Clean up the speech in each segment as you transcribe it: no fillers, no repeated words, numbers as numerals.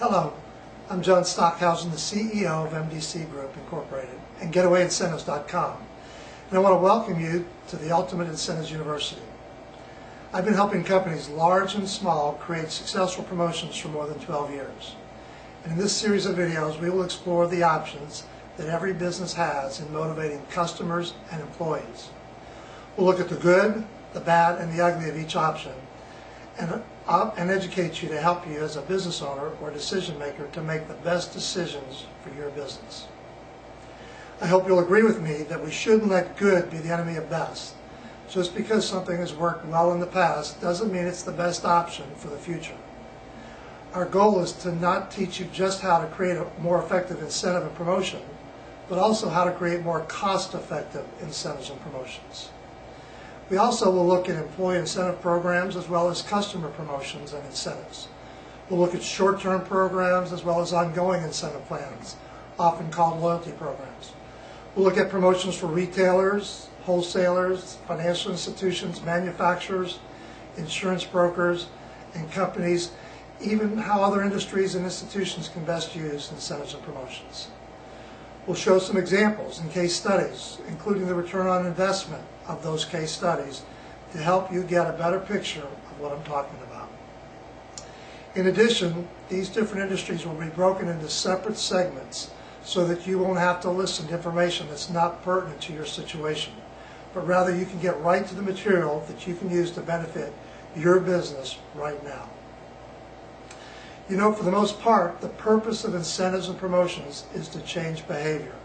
Hello, I'm John Stockhausen, the CEO of MDC Group Incorporated and GetawayIncentives.com, and I want to welcome you to the Ultimate Incentives University. I've been helping companies large and small create successful promotions for more than 12 years. And in this series of videos, we will explore the options that every business has in motivating customers and employees. We'll look at the good, the bad, and the ugly of each option, and educate you to help you as a business owner or decision maker to make the best decisions for your business. I hope you'll agree with me that we shouldn't let good be the enemy of best. Just because something has worked well in the past doesn't mean it's the best option for the future. Our goal is to not teach you just how to create a more effective incentive and promotion, but also how to create more cost-effective incentives and promotions. We also will look at employee incentive programs as well as customer promotions and incentives. We'll look at short-term programs as well as ongoing incentive plans, often called loyalty programs. We'll look at promotions for retailers, wholesalers, financial institutions, manufacturers, insurance brokers, and companies, even how other industries and institutions can best use incentives and promotions. We'll show some examples and case studies, including the return on investment of those case studies, to help you get a better picture of what I'm talking about. In addition, these different industries will be broken into separate segments so that you won't have to listen to information that's not pertinent to your situation, but rather you can get right to the material that you can use to benefit your business right now. You know, for the most part, the purpose of incentives and promotions is to change behavior.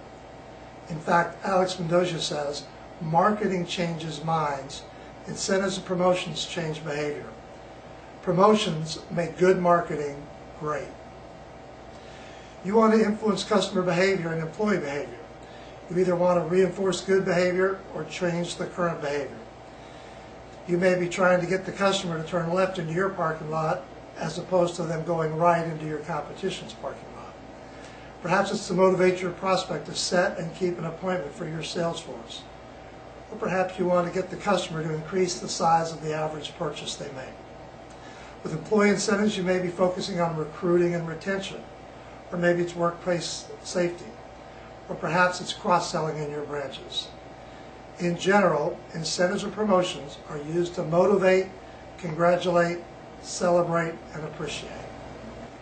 In fact, Alex Mendoza says, marketing changes minds, incentives and promotions change behavior. Promotions make good marketing great. You want to influence customer behavior and employee behavior. You either want to reinforce good behavior or change the current behavior. You may be trying to get the customer to turn left into your parking lot as opposed to them going right into your competition's parking lot. Perhaps it's to motivate your prospect to set and keep an appointment for your sales force. Or perhaps you want to get the customer to increase the size of the average purchase they make. With employee incentives, you may be focusing on recruiting and retention, or maybe it's workplace safety, or perhaps it's cross-selling in your branches. In general, incentives and promotions are used to motivate, congratulate, celebrate, and appreciate.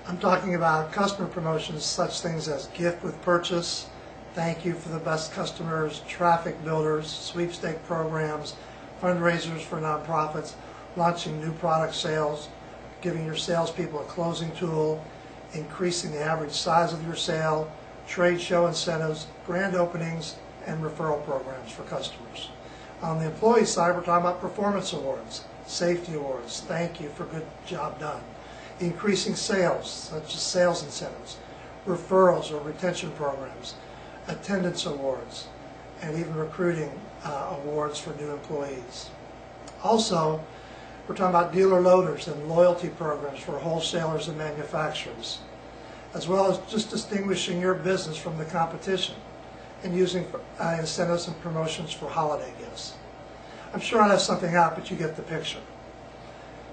I'm talking about customer promotions, such things as gift with purchase, thank you for the best customers, traffic builders, sweepstake programs, fundraisers for nonprofits, launching new product sales, giving your salespeople a closing tool, increasing the average size of your sale, trade show incentives, grand openings, and referral programs for customers. On the employee side, we're talking about performance awards, safety awards, thank you for good job done, increasing sales, such as sales incentives, referrals or retention programs, attendance awards, and even recruiting awards for new employees. Also, we're talking about dealer loaders and loyalty programs for wholesalers and manufacturers, as well as just distinguishing your business from the competition and using incentives and promotions for holiday gifts. I'm sure I left something out, but you get the picture.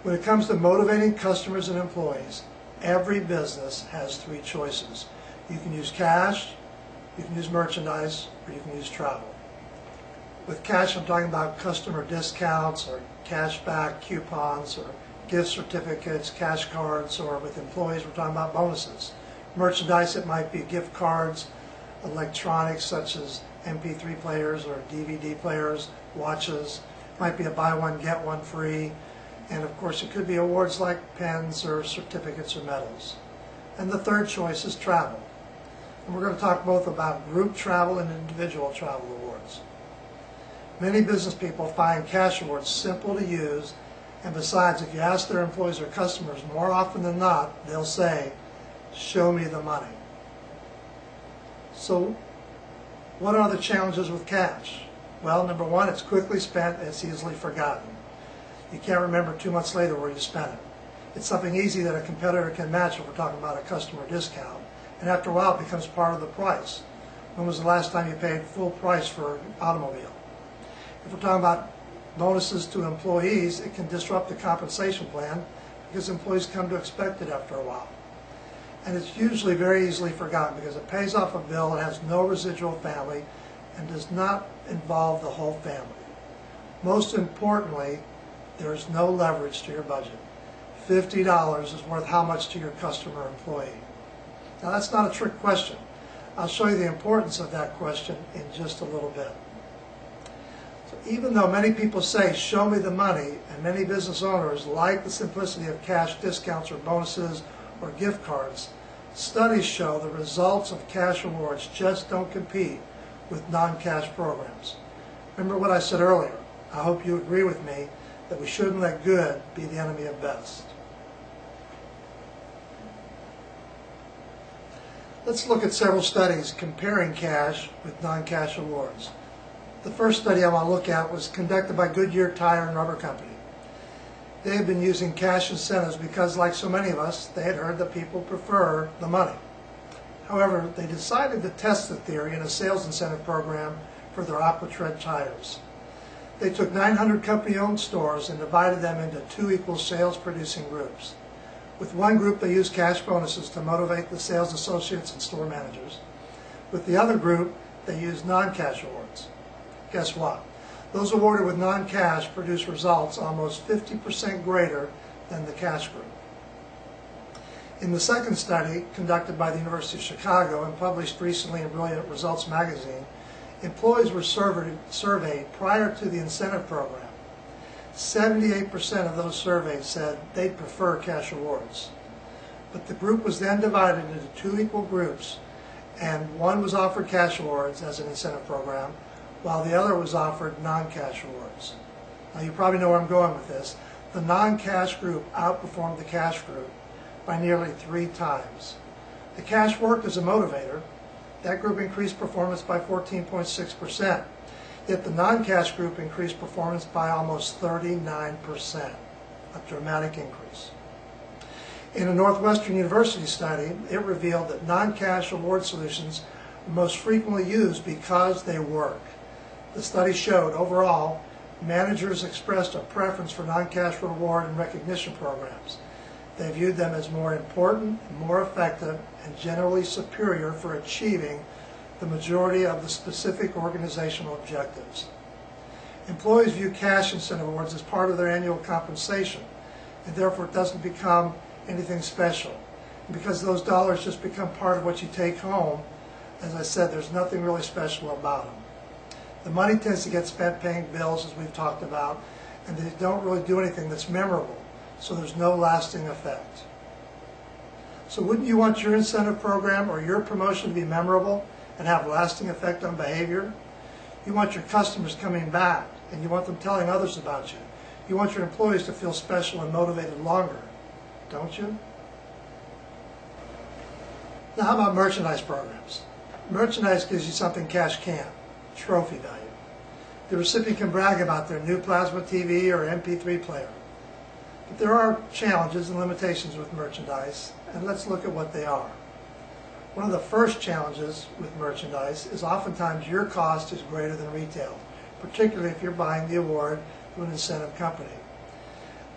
When it comes to motivating customers and employees, every business has three choices. You can use cash, you can use merchandise, or you can use travel. With cash, I'm talking about customer discounts or cashback coupons or gift certificates, cash cards, or with employees, we're talking about bonuses. Merchandise, it might be gift cards, electronics such as MP3 players or DVD players, watches, might be a buy one, get one free, and of course it could be awards like pens or certificates or medals. And the third choice is travel. And we're going to talk both about group travel and individual travel awards. Many business people find cash awards simple to use, and besides, if you ask their employees or customers, more often than not, they'll say, show me the money. So what are the challenges with cash? Well, number one, it's quickly spent and it's easily forgotten. You can't remember 2 months later where you spent it. It's something easy that a competitor can match if we're talking about a customer discount. And after a while, it becomes part of the price. When was the last time you paid full price for an automobile? If we're talking about bonuses to employees, it can disrupt the compensation plan because employees come to expect it after a while. and it's usually very easily forgotten because it pays off a bill, it has no residual family, and does not involve the whole family. Most importantly, there is no leverage to your budget. $50 is worth how much to your customer or employee? Now that's not a trick question. I'll show you the importance of that question in just a little bit. So even though many people say, show me the money, and many business owners like the simplicity of cash discounts or bonuses or gift cards, studies show the results of cash rewards just don't compete with non-cash programs. Remember what I said earlier. I hope you agree with me that we shouldn't let good be the enemy of best. Let's look at several studies comparing cash with non-cash awards. The first study I want to look at was conducted by Goodyear Tire and Rubber Company. They had been using cash incentives because, like so many of us, they had heard that people prefer the money. However, they decided to test the theory in a sales incentive program for their Aquatread tires. They took 900 company-owned stores and divided them into two equal sales-producing groups. With one group, they used cash bonuses to motivate the sales associates and store managers. With the other group, they used non-cash awards. Guess what? Those awarded with non-cash produced results almost 50% greater than the cash group. In the second study, conducted by the University of Chicago and published recently in Brilliant Results magazine, employees were surveyed prior to the incentive program. 78% of those surveyed said they'd prefer cash awards. But the group was then divided into two equal groups, and one was offered cash awards as an incentive program, while the other was offered non-cash awards. Now you probably know where I'm going with this. The non-cash group outperformed the cash group by nearly 3 times. The cash worked as a motivator. That group increased performance by 14.6%. Yet the non-cash group increased performance by almost 39%, a dramatic increase. In a Northwestern University study, it revealed that non-cash award solutions are most frequently used because they work. The study showed, overall, managers expressed a preference for non-cash reward and recognition programs. They viewed them as more important, more effective, and generally superior for achieving the majority of the specific organizational objectives. Employees view cash incentive awards as part of their annual compensation, and therefore it doesn't become anything special. And because those dollars just become part of what you take home, as I said, there's nothing really special about them. The money tends to get spent paying bills, as we've talked about, and they don't really do anything that's memorable, so there's no lasting effect. So wouldn't you want your incentive program or your promotion to be memorable and have lasting effect on behavior? You want your customers coming back, and you want them telling others about you. You want your employees to feel special and motivated longer, don't you? Now how about merchandise programs? Merchandise gives you something cash can't, trophy value. The recipient can brag about their new plasma TV or MP3 player. But there are challenges and limitations with merchandise, and let's look at what they are. One of the first challenges with merchandise is oftentimes your cost is greater than retail, particularly if you're buying the award through an incentive company.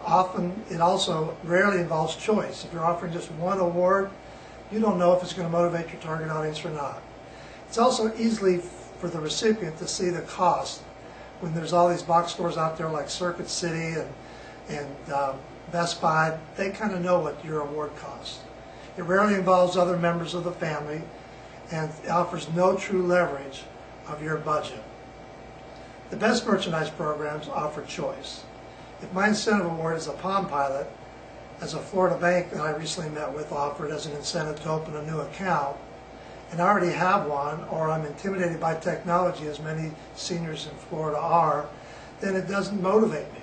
Often it also rarely involves choice. If you're offering just one award, you don't know if it's going to motivate your target audience or not. It's also easily for the recipient to see the cost when there's all these box stores out there like Circuit City and Best Buy. They kind of know what your award costs. It rarely involves other members of the family and offers no true leverage of your budget. The best merchandise programs offer choice. If my incentive award is a Palm Pilot, as a Florida bank that I recently met with offered as an incentive to open a new account, and I already have one, or I'm intimidated by technology, as many seniors in Florida are, then it doesn't motivate me.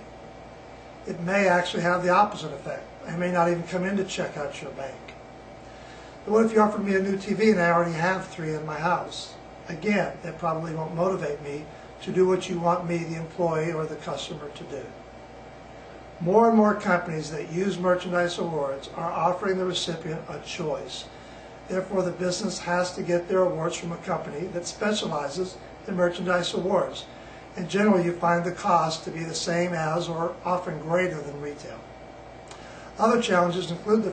It may actually have the opposite effect. I may not even come in to check out your bank. But what if you offered me a new TV and I already have 3 in my house? Again, that probably won't motivate me to do what you want me, the employee or the customer, to do. More and more companies that use merchandise awards are offering the recipient a choice. Therefore, the business has to get their awards from a company that specializes in merchandise awards. And generally, you find the cost to be the same as or often greater than retail. Other challenges include the